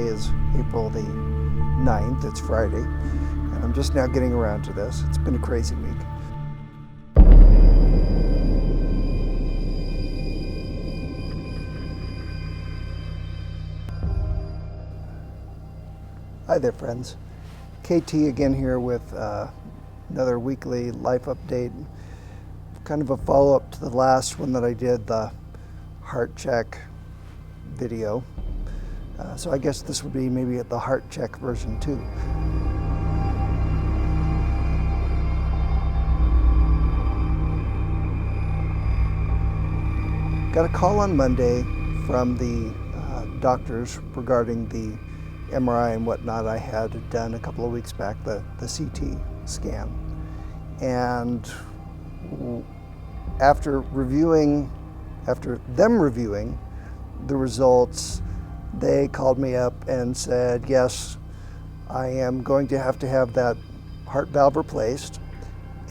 Today is April the 9th, it's Friday, and I'm just now getting around to this. It's been a crazy week. Hi there, friends. KayTee again here with another weekly life update. Kind of a follow-up to the last one that I did, the heart check video. So I guess this would be maybe the heart check version 2. Got a call on Monday from the doctors regarding the MRI and whatnot I had done a couple of weeks back, the CT scan. And after them reviewing the results, they called me up and said, yes, I am going to have that heart valve replaced,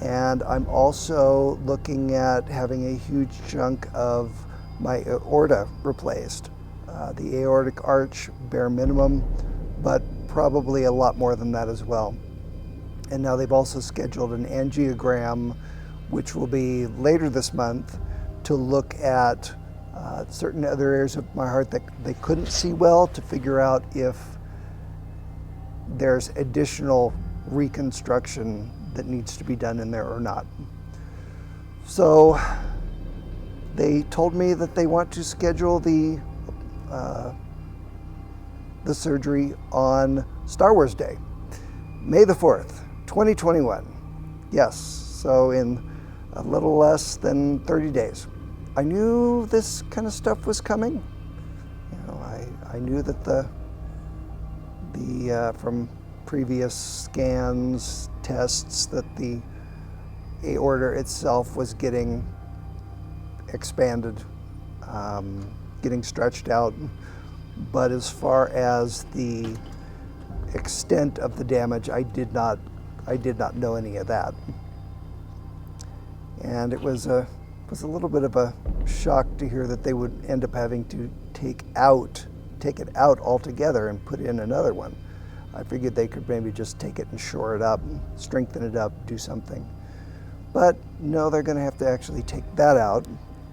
and I'm also looking at having a huge chunk of my aorta replaced. The aortic arch, bare minimum, but probably a lot more than that as well. And now they've also scheduled an angiogram, which will be later this month, to look at certain other areas of my heart that they couldn't see well, to figure out if there's additional reconstruction that needs to be done in there or not. So they told me that they want to schedule the surgery on Star Wars Day, May the 4th, 2021. Yes, so in a little less than 30 days. I knew this kind of stuff was coming. You know, I knew that the from previous scans, tests, that the aorta itself was getting expanded, getting stretched out. But as far as the extent of the damage, I did not know any of that. And it was a little bit of a shock to hear that they would end up having to take it out altogether and put in another one. I figured they could maybe just take it and shore it up, strengthen it up, do something. But no, they're going to have to actually take that out.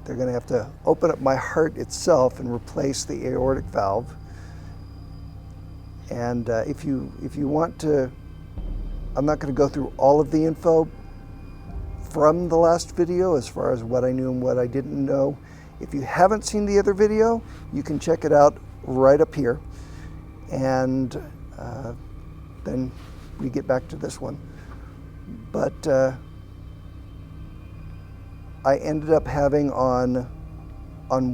They're going to have to open up my heart itself and replace the aortic valve. And if you want to, I'm not going to go through all of the info from the last video as far as what I knew and what I didn't know. If you haven't seen the other video, you can check it out right up here. And then we get back to this one. But I ended up having on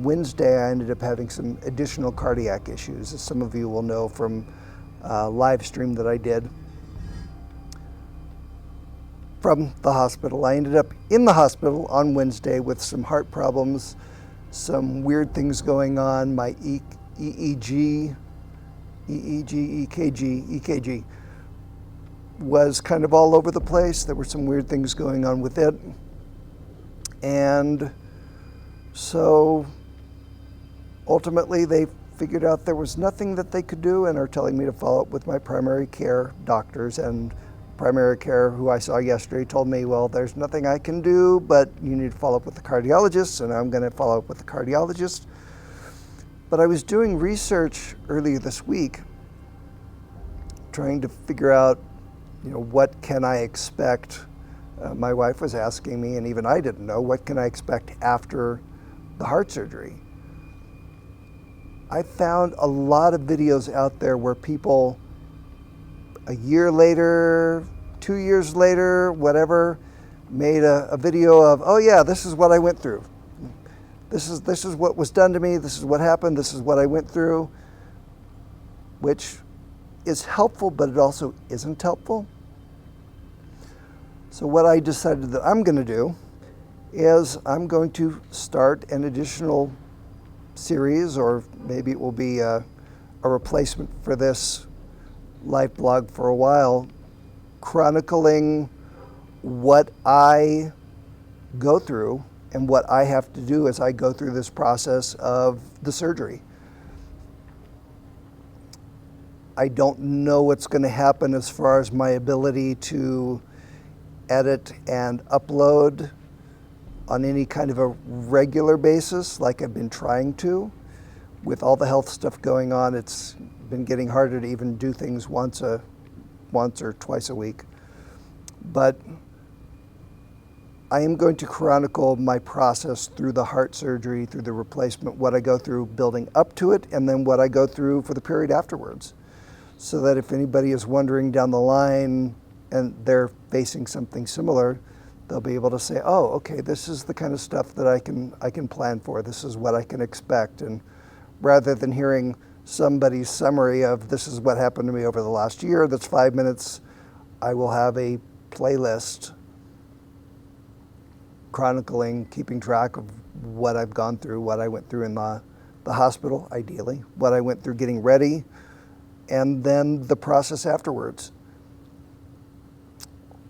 Wednesday, I ended up having some additional cardiac issues, as some of you will know from a live stream that I did from the hospital. I ended up in the hospital on Wednesday with some heart problems, some weird things going on. My EKG was kind of all over the place. There were some weird things going on with it. And so ultimately they figured out there was nothing that they could do and are telling me to follow up with my primary care doctors. And primary care, who I saw yesterday, told me, well, there's nothing I can do, but you need to follow up with the cardiologist, and I'm going to follow up with the cardiologist. But I was doing research earlier this week, trying to figure out, what can I expect. My wife was asking me, and even I didn't know, what can I expect after the heart surgery? I found a lot of videos out there where people, a year later, 2 years later, whatever, made a video of, oh yeah, this is what I went through. This is what was done to me, this is what happened, this is what I went through, which is helpful, but it also isn't helpful. So what I decided that I'm going to do is I'm going to start an additional series, or maybe it will be a replacement for this life blog for a while, chronicling what I go through and what I have to do as I go through this process of the surgery. I don't know what's going to happen as far as my ability to edit and upload on any kind of a regular basis like I've been trying to. With all the health stuff going on, it's been getting harder to even do things once or twice a week. But I am going to chronicle my process through the heart surgery, through the replacement, what I go through building up to it, and then what I go through for the period afterwards. So that if anybody is wondering down the line and they're facing something similar, they'll be able to say, oh, okay, this is the kind of stuff that I can plan for. This is what I can expect. And rather than hearing somebody's summary of this is what happened to me over the last year, that's 5 minutes, I will have a playlist chronicling, keeping track of what I've gone through, what I went through in the hospital, ideally, what I went through getting ready, and then the process afterwards.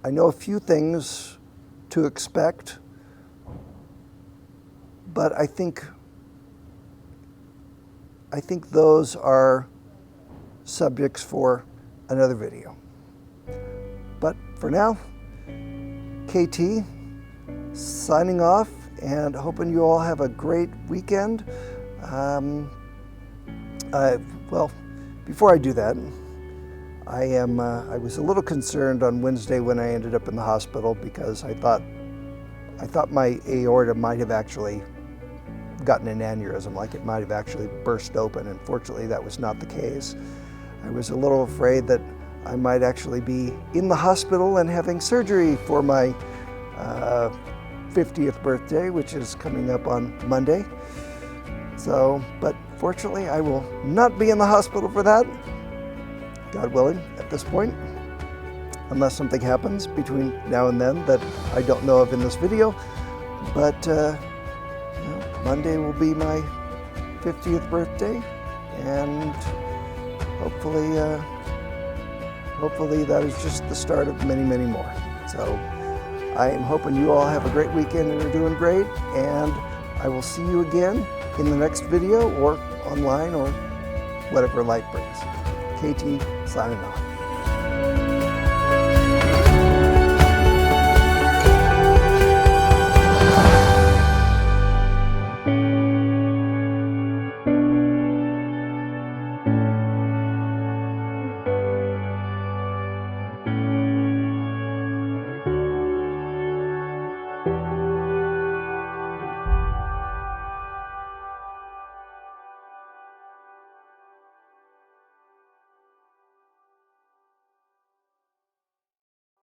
I know a few things to expect, but I think those are subjects for another video. But for now, KayTee signing off and hoping you all have a great weekend. Well, before I do that, I was a little concerned on Wednesday when I ended up in the hospital because I thought my aorta might have actually gotten an aneurysm, like it might have actually burst open. And fortunately, that was not the case. I was a little afraid that I might actually be in the hospital and having surgery for my 50th birthday, which is coming up on Monday. So, but fortunately, I will not be in the hospital for that, God willing, at this point, unless something happens between now and then that I don't know of in this video. But Monday will be my 50th birthday, and hopefully that is just the start of many, many more. So I am hoping you all have a great weekend and are doing great, and I will see you again in the next video or online or whatever life brings. KayTee signing off.